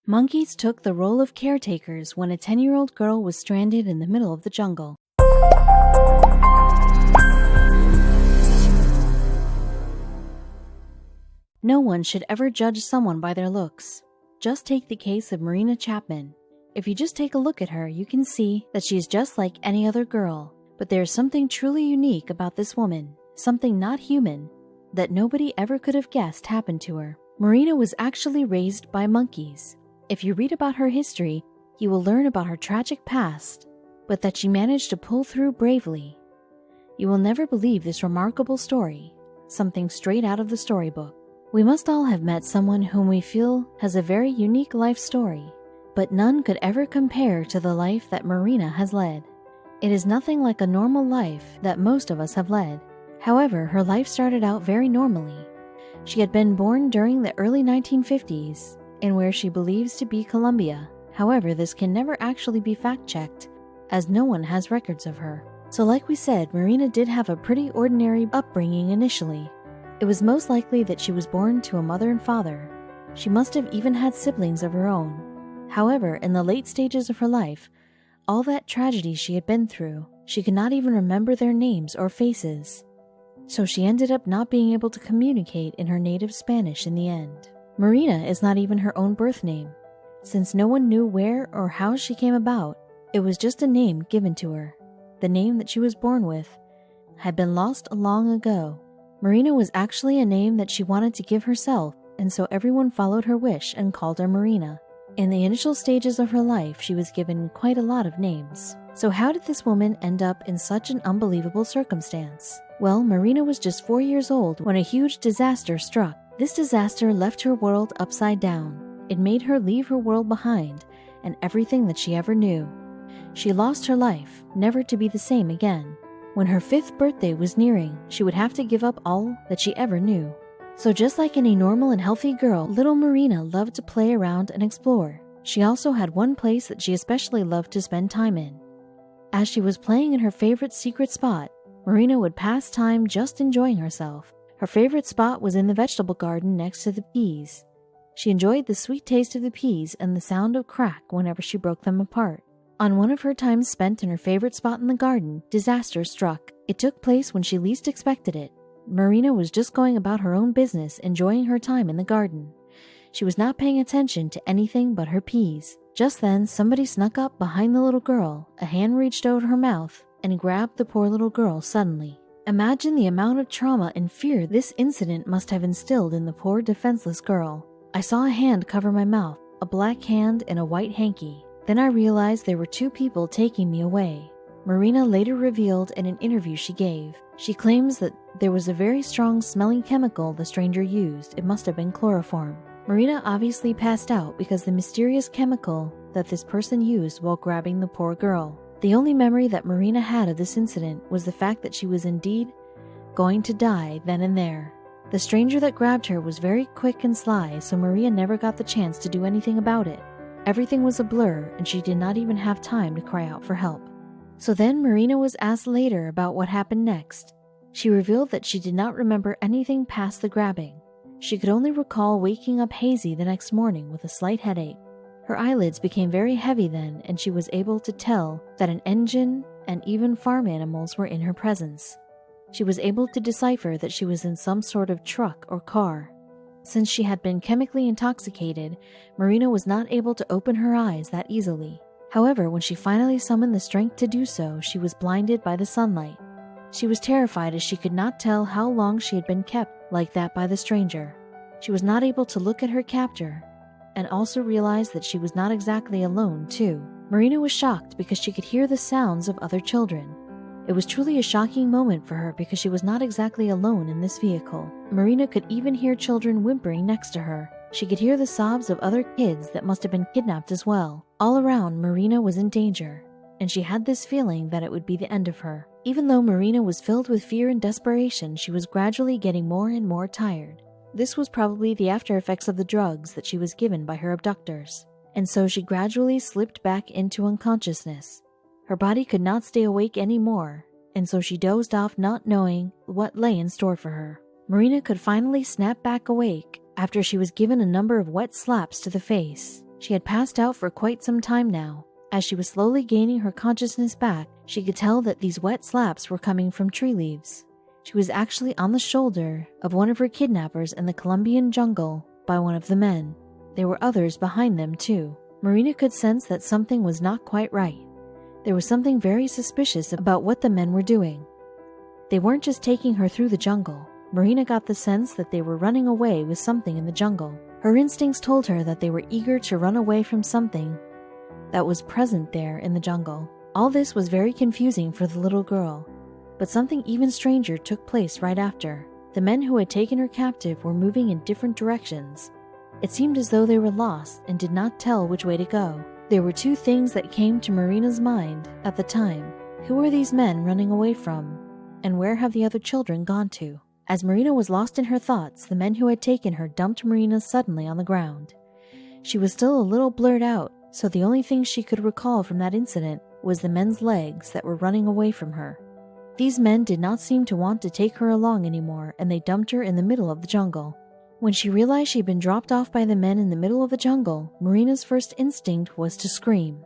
Monkeys took the role of caretakers when a 10-year-old girl was stranded in the middle of the jungle. No one should ever judge someone by their looks. Just take the case of Marina Chapman. If you just take a look at her, you can see that she is just like any other girl. But there is something truly unique about this woman, something not human, that nobody ever could have guessed happened to her. Marina was actually raised by monkeys. If you read about her history, you will learn about her tragic past, but that she managed to pull through bravely. You will never believe this remarkable story, something straight out of the storybook. We must all have met someone whom we feel has a very unique life story, but none could ever compare to the life that Marina has led. It is nothing like a normal life that most of us have led. However, her life started out very normally. She had been born during the early 1950s in where she believes to be Colombia. However, this can never actually be fact-checked, as no one has records of her. So like we said, Marina did have a pretty ordinary upbringing initially. It was most likely that she was born to a mother and father. She must have even had siblings of her own. However, in the late stages of her life, all that tragedy she had been through, she could not even remember their names or faces. So she ended up not being able to communicate in her native Spanish in the end. Marina is not even her own birth name. Since no one knew where or how she came about, it was just a name given to her. The name that she was born with had been lost long ago. Marina was actually a name that she wanted to give herself, and so everyone followed her wish and called her Marina. In the initial stages of her life, she was given quite a lot of names. So how did this woman end up in such an unbelievable circumstance? Well, Marina was just 4 years old when a huge disaster struck. This disaster left her world upside down. It made her leave her world behind and everything that she ever knew. She lost her life, never to be the same again. When her 5th birthday was nearing, she would have to give up all that she ever knew. So just like any normal and healthy girl, little Marina loved to play around and explore. She also had one place that she especially loved to spend time in. As she was playing in her favorite secret spot, Marina would pass time just enjoying herself. Her favorite spot was in the vegetable garden next to the peas. She enjoyed the sweet taste of the peas and the sound of crack whenever she broke them apart. On one of her times spent in her favorite spot in the garden, disaster struck. It took place when she least expected it. Marina was just going about her own business, enjoying her time in the garden. She was not paying attention to anything but her peas. Just then, somebody snuck up behind the little girl. A hand reached over her mouth and grabbed the poor little girl suddenly. Imagine the amount of trauma and fear this incident must have instilled in the poor defenseless girl. I saw a hand cover my mouth, a black hand and a white hanky. Then I realized there were 2 people taking me away. Marina later revealed in an interview she gave. She claims that there was a very strong smelling chemical the stranger used. It must have been chloroform. Marina obviously passed out because the mysterious chemical that this person used while grabbing the poor girl. The only memory that Marina had of this incident was the fact that she was indeed going to die then and there. The stranger that grabbed her was very quick and sly, so Maria never got the chance to do anything about it. Everything was a blur, and she did not even have time to cry out for help. So then Marina was asked later about what happened next. She revealed that she did not remember anything past the grabbing. She could only recall waking up hazy the next morning with a slight headache. Her eyelids became very heavy then, and she was able to tell that an engine and even farm animals were in her presence. She was able to decipher that she was in some sort of truck or car. Since she had been chemically intoxicated, Marina was not able to open her eyes that easily. However, when she finally summoned the strength to do so, she was blinded by the sunlight. She was terrified as she could not tell how long she had been kept like that by the stranger. She was not able to look at her captor, and also realized that she was not exactly alone, too. Marina was shocked because she could hear the sounds of other children. It was truly a shocking moment for her because she was not exactly alone in this vehicle. Marina could even hear children whimpering next to her. She could hear the sobs of other kids that must have been kidnapped as well. All around, Marina was in danger, and she had this feeling that it would be the end of her. Even though Marina was filled with fear and desperation, she was gradually getting more and more tired. This was probably the after effects of the drugs that she was given by her abductors, and so she gradually slipped back into unconsciousness. Her body could not stay awake anymore, and so she dozed off not knowing what lay in store for her. Marina could finally snap back awake after she was given a number of wet slaps to the face. She had passed out for quite some time now. As she was slowly gaining her consciousness back, she could tell that these wet slaps were coming from tree leaves. She was actually on the shoulder of one of her kidnappers in the Colombian jungle by one of the men. There were others behind them too. Marina could sense that something was not quite right. There was something very suspicious about what the men were doing. They weren't just taking her through the jungle. Marina got the sense that they were running away with something in the jungle. Her instincts told her that they were eager to run away from something that was present there in the jungle. All this was very confusing for the little girl, but something even stranger took place right after. The men who had taken her captive were moving in different directions. It seemed as though they were lost and did not tell which way to go. There were two things that came to Marina's mind at the time. Who are these men running away from? And where have the other children gone to? As Marina was lost in her thoughts, the men who had taken her dumped Marina suddenly on the ground. She was still a little blurred out, so the only thing she could recall from that incident was the men's legs that were running away from her. These men did not seem to want to take her along anymore, and they dumped her in the middle of the jungle. When she realized she'd been dropped off by the men in the middle of the jungle, Marina's first instinct was to scream.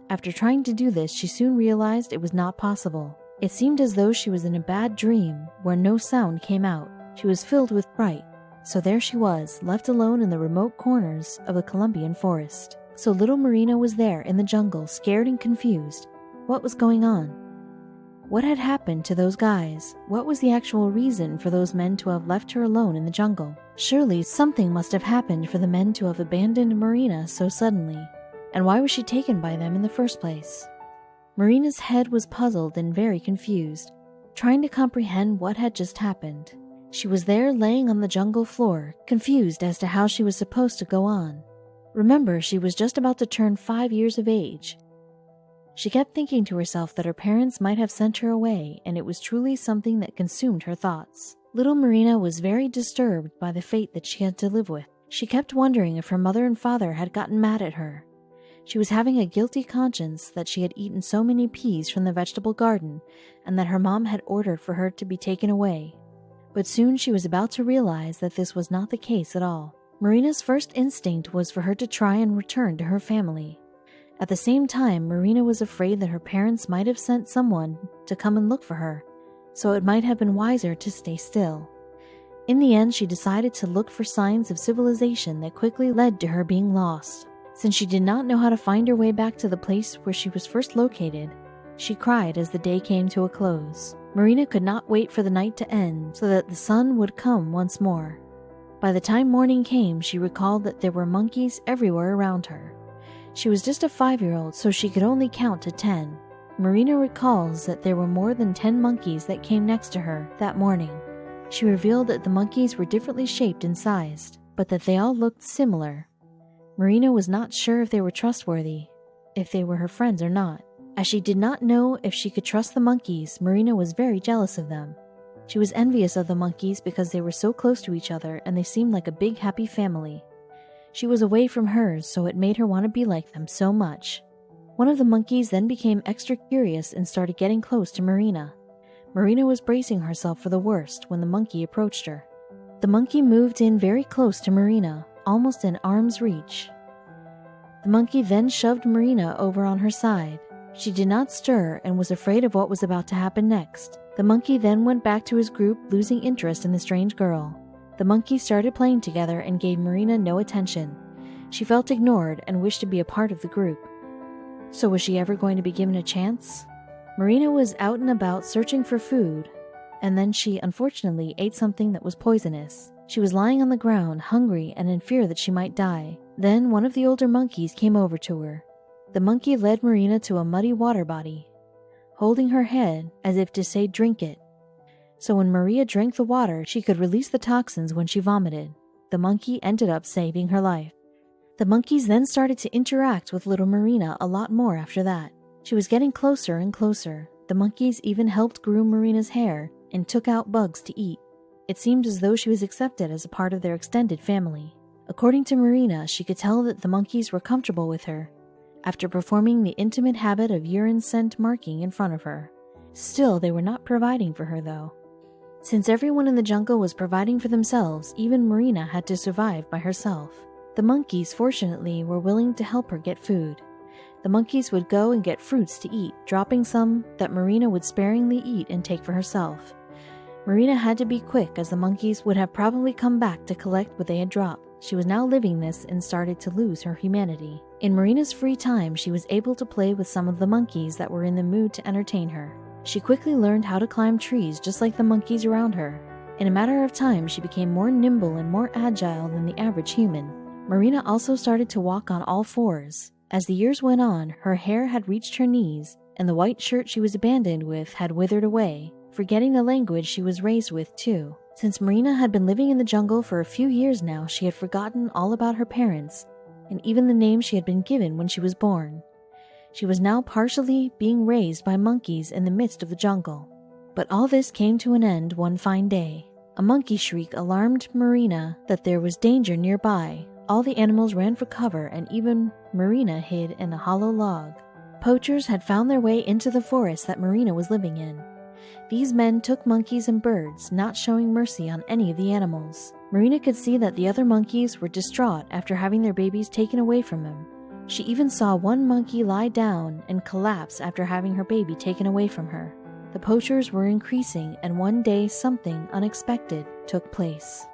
After trying to do this, she soon realized it was not possible. It seemed as though she was in a bad dream where no sound came out. She was filled with fright. So there she was, left alone in the remote corners of the Colombian forest. So little Marina was there in the jungle, scared and confused. What was going on? What had happened to those guys? What was the actual reason for those men to have left her alone in the jungle? Surely something must have happened for the men to have abandoned Marina so suddenly. And why was she taken by them in the first place? Marina's head was puzzled and very confused, trying to comprehend what had just happened. She was there laying on the jungle floor, confused as to how she was supposed to go on. Remember, she was just about to turn 5 years of age. She kept thinking to herself that her parents might have sent her away, and it was truly something that consumed her thoughts. Little Marina was very disturbed by the fate that she had to live with. She kept wondering if her mother and father had gotten mad at her. She was having a guilty conscience that she had eaten so many peas from the vegetable garden, and that her mom had ordered for her to be taken away. But soon she was about to realize that this was not the case at all. Marina's first instinct was for her to try and return to her family. At the same time, Marina was afraid that her parents might have sent someone to come and look for her, so it might have been wiser to stay still. In the end, she decided to look for signs of civilization that quickly led to her being lost. Since she did not know how to find her way back to the place where she was first located, she cried as the day came to a close. Marina could not wait for the night to end so that the sun would come once more. By the time morning came, she recalled that there were monkeys everywhere around her. She was just a 5-year-old, so she could only count to 10. Marina recalls that there were more than 10 monkeys that came next to her that morning. She revealed that the monkeys were differently shaped and sized, but that they all looked similar. Marina was not sure if they were trustworthy, if they were her friends or not. As she did not know if she could trust the monkeys, Marina was very jealous of them. She was envious of the monkeys because they were so close to each other and they seemed like a big happy family. She was away from hers, so it made her want to be like them so much. One of the monkeys then became extra curious and started getting close to Marina. Marina was bracing herself for the worst when the monkey approached her. The monkey moved in very close to Marina, almost in arm's reach. The monkey then shoved Marina over on her side. She did not stir and was afraid of what was about to happen next. The monkey then went back to his group, losing interest in the strange girl. The monkeys started playing together and gave Marina no attention. She felt ignored and wished to be a part of the group. So was she ever going to be given a chance? Marina was out and about searching for food, and then she unfortunately ate something that was poisonous. She was lying on the ground, hungry and in fear that she might die. Then one of the older monkeys came over to her. The monkey led Marina to a muddy water body, holding her head as if to say, "Drink it." So when Maria drank the water, she could release the toxins when she vomited. The monkey ended up saving her life. The monkeys then started to interact with little Marina a lot more after that. She was getting closer and closer. The monkeys even helped groom Marina's hair and took out bugs to eat. It seemed as though she was accepted as a part of their extended family. According to Marina, she could tell that the monkeys were comfortable with her after performing the intimate habit of urine scent marking in front of her. Still, they were not providing for her though. Since everyone in the jungle was providing for themselves, even Marina had to survive by herself. The monkeys, fortunately, were willing to help her get food. The monkeys would go and get fruits to eat, dropping some that Marina would sparingly eat and take for herself. Marina had to be quick, as the monkeys would have probably come back to collect what they had dropped. She was now living this and started to lose her humanity. In Marina's free time, she was able to play with some of the monkeys that were in the mood to entertain her. She quickly learned how to climb trees just like the monkeys around her. In a matter of time, she became more nimble and more agile than the average human. Marina also started to walk on all fours. As the years went on, her hair had reached her knees, and the white shirt she was abandoned with had withered away, forgetting the language she was raised with too. Since Marina had been living in the jungle for a few years now, she had forgotten all about her parents, and even the name she had been given when she was born. She was now partially being raised by monkeys in the midst of the jungle. But all this came to an end one fine day. A monkey shriek alarmed Marina that there was danger nearby. All the animals ran for cover, and even Marina hid in a hollow log. Poachers had found their way into the forest that Marina was living in. These men took monkeys and birds, not showing mercy on any of the animals. Marina could see that the other monkeys were distraught after having their babies taken away from them. She even saw one monkey lie down and collapse after having her baby taken away from her. The poachers were increasing, and one day something unexpected took place.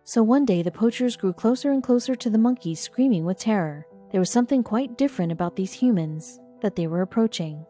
So one day the poachers grew closer and closer to the monkeys, screaming with terror. There was something quite different about these humans that they were approaching.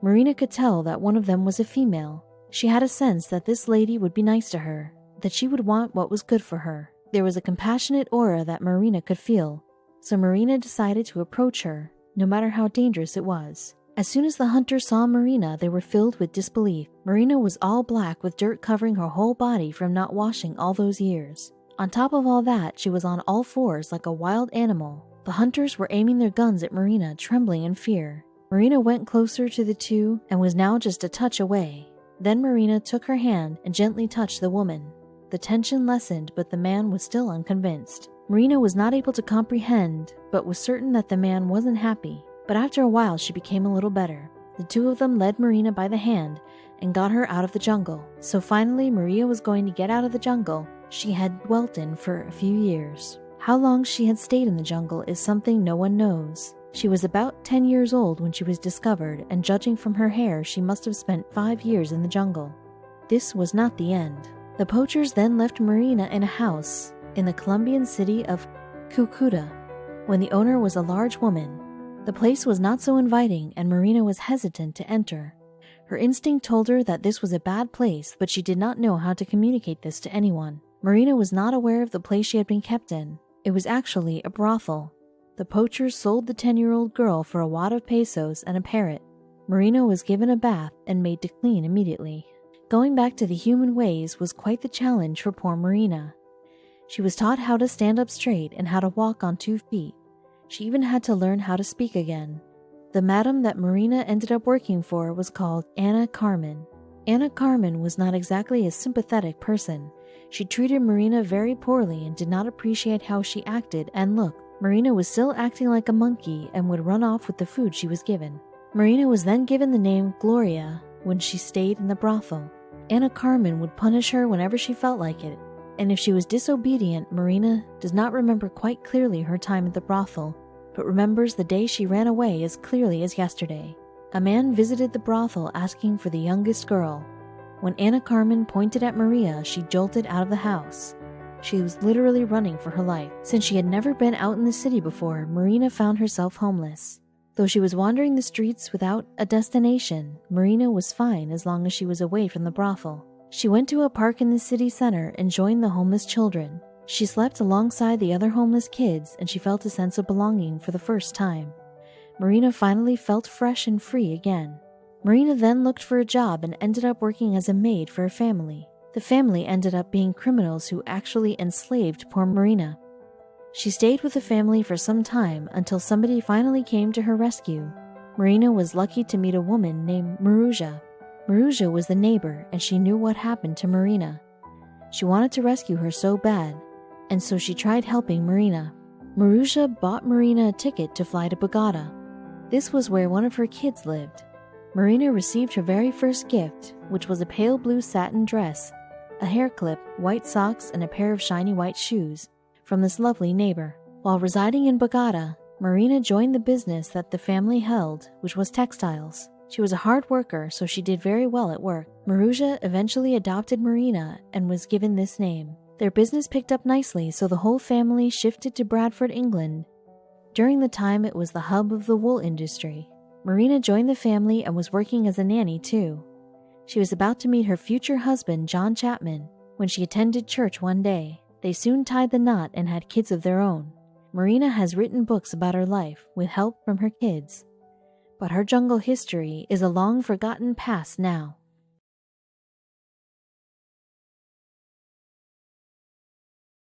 Marina could tell that one of them was a female. She had a sense that this lady would be nice to her, that she would want what was good for her. There was a compassionate aura that Marina could feel, so Marina decided to approach her, no matter how dangerous it was. As soon as the hunters saw Marina, they were filled with disbelief. Marina was all black with dirt covering her whole body from not washing all those years. On top of all that, she was on all fours like a wild animal. The hunters were aiming their guns at Marina, trembling in fear. Marina went closer to the two and was now just a touch away. Then Marina took her hand and gently touched the woman. The tension lessened, but the man was still unconvinced. Marina was not able to comprehend, but was certain that the man wasn't happy. But after a while, she became a little better. The two of them led Marina by the hand and got her out of the jungle. So finally, Maria was going to get out of the jungle she had dwelt in for a few years. How long she had stayed in the jungle is something no one knows. She was about 10 years old when she was discovered, and judging from her hair, she must have spent 5 years in the jungle. This was not the end. The poachers then left Marina in a house in the Colombian city of Cucuta, when the owner was a large woman. The place was not so inviting, and Marina was hesitant to enter. Her instinct told her that this was a bad place, but she did not know how to communicate this to anyone. Marina was not aware of the place she had been kept in. It was actually a brothel. The poachers sold the 10-year-old girl for a wad of pesos and a parrot. Marina was given a bath and made to clean immediately. Going back to the human ways was quite the challenge for poor Marina. She was taught how to stand up straight and how to walk on 2 feet. She even had to learn how to speak again. The madam that Marina ended up working for was called Ana Carmen. Ana Carmen was not exactly a sympathetic person. She treated Marina very poorly and did not appreciate how she acted and looked. Marina was still acting like a monkey and would run off with the food she was given. Marina was then given the name Gloria when she stayed in the brothel. Ana Carmen would punish her whenever she felt like it, and if she was disobedient, Marina does not remember quite clearly her time at the brothel, but remembers the day she ran away as clearly as yesterday. A man visited the brothel asking for the youngest girl. When Ana Carmen pointed at Maria, she jolted out of the house. She was literally running for her life. Since she had never been out in the city before, Marina found herself homeless. Though she was wandering the streets without a destination, Marina was fine as long as she was away from the brothel. She went to a park in the city center and joined the homeless children. She slept alongside the other homeless kids, and she felt a sense of belonging for the first time. Marina finally felt fresh and free again. Marina then looked for a job and ended up working as a maid for a family. The family ended up being criminals who actually enslaved poor Marina. She stayed with the family for some time until somebody finally came to her rescue. Marina was lucky to meet a woman named Maruja. Maruja was the neighbor, and she knew what happened to Marina. She wanted to rescue her so bad, and so she tried helping Marina. Maruja bought Marina a ticket to fly to Bogota. This was where one of her kids lived. Marina received her very first gift, which was a pale blue satin dress, a hair clip, white socks, and a pair of shiny white shoes from this lovely neighbor. While residing in Bogota, Marina joined the business that the family held, which was textiles. She was a hard worker, so she did very well at work. Marujah eventually adopted Marina and was given this name. Their business picked up nicely, so the whole family shifted to Bradford, England. During the time it was the hub of the wool industry. Marina joined the family and was working as a nanny too. She was about to meet her future husband, John Chapman, when she attended church one day. They soon tied the knot and had kids of their own. Marina has written books about her life with help from her kids. But her jungle history is a long-forgotten past now.